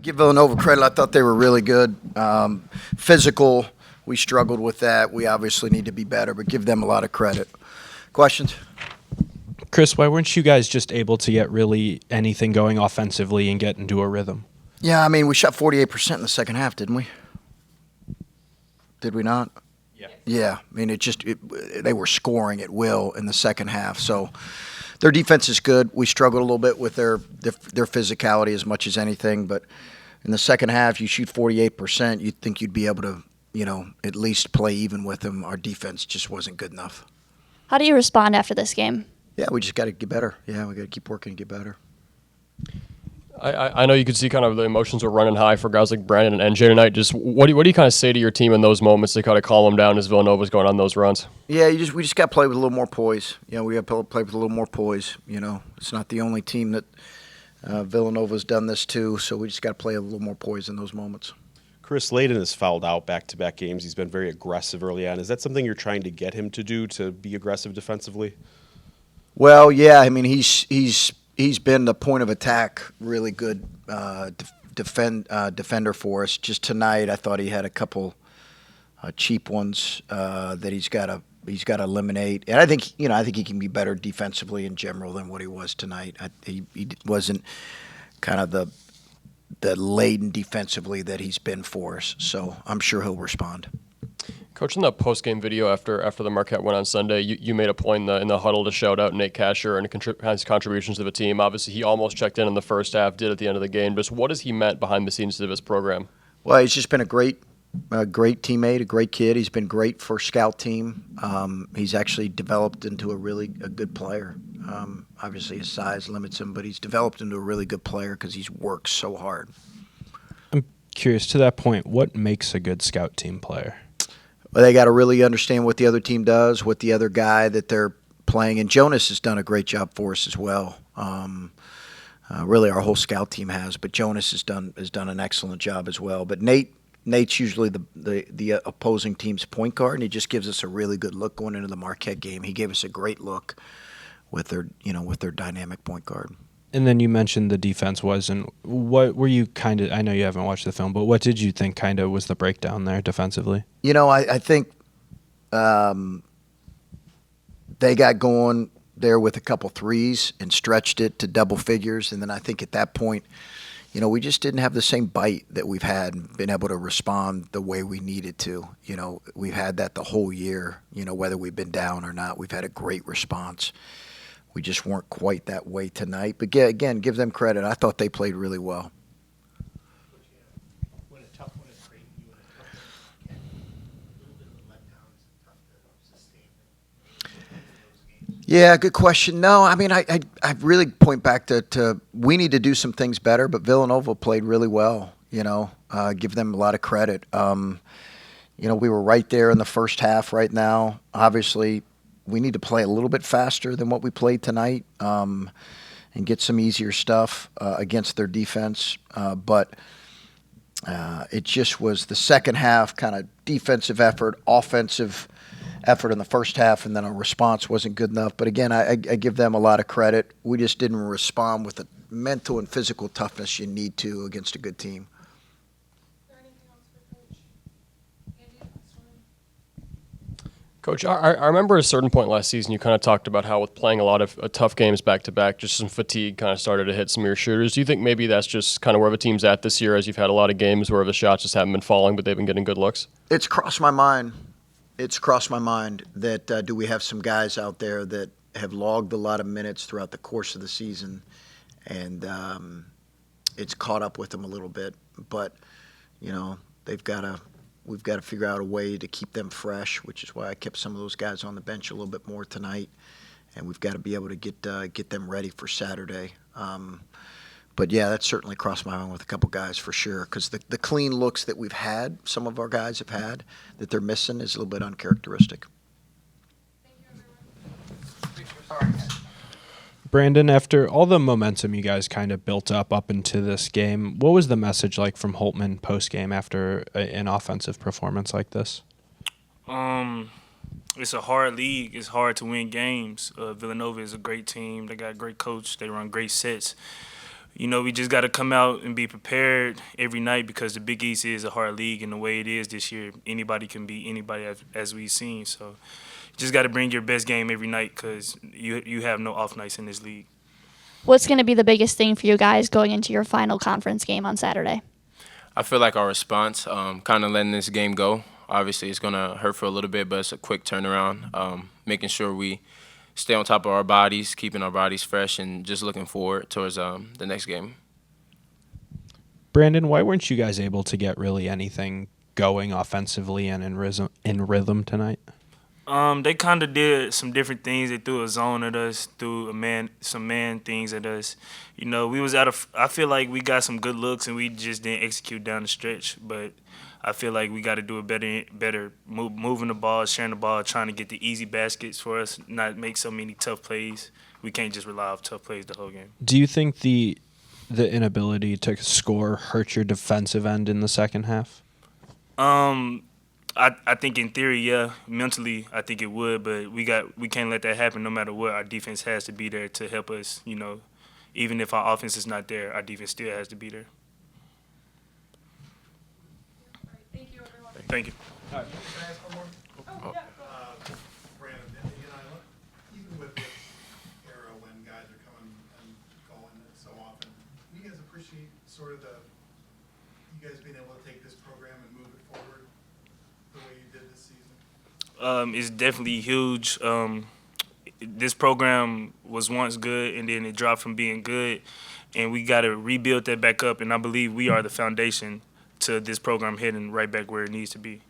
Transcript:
Give Villanova credit. I thought they were really good. Physical, we struggled with that. We obviously need to be better, but give them a lot of credit. Questions? Chris, why weren't you guys just able to get really anything going offensively and get into a rhythm? Yeah, I mean, we shot 48% in the second half, didn't we? Did we not? Yeah. Yeah, I mean, they were scoring at will in the second half. So their defense is good. We struggled a little bit with their physicality as much as anything. But in the second half, you shoot 48%. You'd think you'd be able to, at least play even with them. Our defense just wasn't good enough. How do you respond after this game? Yeah, we just got to get better. Yeah, we got to keep working and get better. I know you could see kind of the emotions were running high for guys like Brandon and NJ tonight. Just what do you kind of say to your team in those moments to kind of calm them down as Villanova's going on those runs? Yeah, we just got to play with a little more poise. We got to play with a little more poise. It's not the only team that Villanova's done this to, so we just got to play a little more poise in those moments. Chris Layden has fouled out back-to-back games. He's been very aggressive early on. Is that something you're trying to get him to do, to be aggressive defensively? Well, yeah. I mean, he's been the point of attack, really good defender for us. Just tonight, I thought he had a couple cheap ones that he's got to eliminate. And I think he can be better defensively in general than what he was tonight. He wasn't kind of the laden defensively that he's been for us. So I'm sure he'll respond. Coach, in the post-game video after the Marquette win on Sunday, you made a point in the huddle to shout out Nate Kasher and his contributions to the team. Obviously, he almost checked in the first half, did at the end of the game. Just what has he meant behind the scenes of his program? Well, he's just been a great teammate, a great kid. He's been great for scout team. He's actually developed into a good player. Obviously, his size limits him, but he's developed into a really good player because he's worked so hard. I'm curious, to that point, what makes a good scout team player? Well, they got to really understand what the other team does, what the other guy that they're playing. And Jonas has done a great job for us as well. Really, our whole scout team has, but Jonas has done an excellent job as well. But Nate's usually the opposing team's point guard, and he just gives us a really good look going into the Marquette game. He gave us a great look with their dynamic point guard. And then you mentioned the defense wasn't. What were you kind of? I know you haven't watched the film, but what did you think kind of was the breakdown there defensively? I think they got going there with a couple threes and stretched it to double figures, and then I think at that point, we just didn't have the same bite that we've had and been able to respond the way we needed to. We've had that the whole year. Whether we've been down or not, we've had a great response. We just weren't quite that way tonight. But again, give them credit. I thought they played really well. Yeah, good question. No, I mean, I really point back to we need to do some things better, but Villanova played really well, give them a lot of credit. We were right there in the first half right now. Obviously, we need to play a little bit faster than what we played tonight and get some easier stuff against their defense. But it just was the second half kind of defensive effort, offensive effort in the first half, and then our response wasn't good enough. But again, I give them a lot of credit. We just didn't respond with the mental and physical toughness you need to against a good team. Coach, I remember at a certain point last season you kind of talked about how with playing a lot of tough games back-to-back, just some fatigue kind of started to hit some of your shooters. Do you think maybe that's just kind of where the team's at this year as you've had a lot of games where the shots just haven't been falling, but they've been getting good looks? It's crossed my mind. That do we have some guys out there that have logged a lot of minutes throughout the course of the season, and it's caught up with them a little bit. But, we've got to figure out a way to keep them fresh, which is why I kept some of those guys on the bench a little bit more tonight. And we've got to be able to get them ready for Saturday. But, yeah, that's certainly crossed my mind with a couple guys for sure, because the clean looks that we've had, some of our guys have had, that they're missing is a little bit uncharacteristic. Brandon, after all the momentum you guys kind of built up into this game, what was the message like from Holtmann post-game after an offensive performance like this? It's a hard league. It's hard to win games. Villanova is a great team. They got a great coach. They run great sets. we just got to come out and be prepared every night because the Big East is a hard league, and the way it is this year, anybody can beat anybody as we've seen. So just got to bring your best game every night because you have no off nights in this league. What's going to be the biggest thing for you guys going into your final conference game on Saturday? I feel like our response, kind of letting this game go. Obviously, it's going to hurt for a little bit, but it's a quick turnaround. Making sure we stay on top of our bodies, keeping our bodies fresh, and just looking forward towards the next game. Brandon, why weren't you guys able to get really anything going offensively and in rhythm tonight? They kind of did some different things. They threw a zone at us, threw some man things at us. We was I feel like we got some good looks and we just didn't execute down the stretch. But I feel like we got to do it better moving the ball, sharing the ball, trying to get the easy baskets for us, not make so many tough plays. We can't just rely on tough plays the whole game. Do you think the inability to score hurt your defensive end in the second half? I think in theory, yeah. Mentally, I think it would, but we can't let that happen no matter what. Our defense has to be there to help us, Even if our offense is not there, our defense still has to be there. Thank you, everyone. Thank you. Can I ask one more? Oh, yeah. Brandon, even with this era when guys are coming and going so often, do you guys appreciate sort of you guys being able to take this program and move it forward the way you did this season? It's definitely huge. This program was once good, and then it dropped from being good, and we got to rebuild that back up, and I believe we are the foundation to this program heading right back where it needs to be.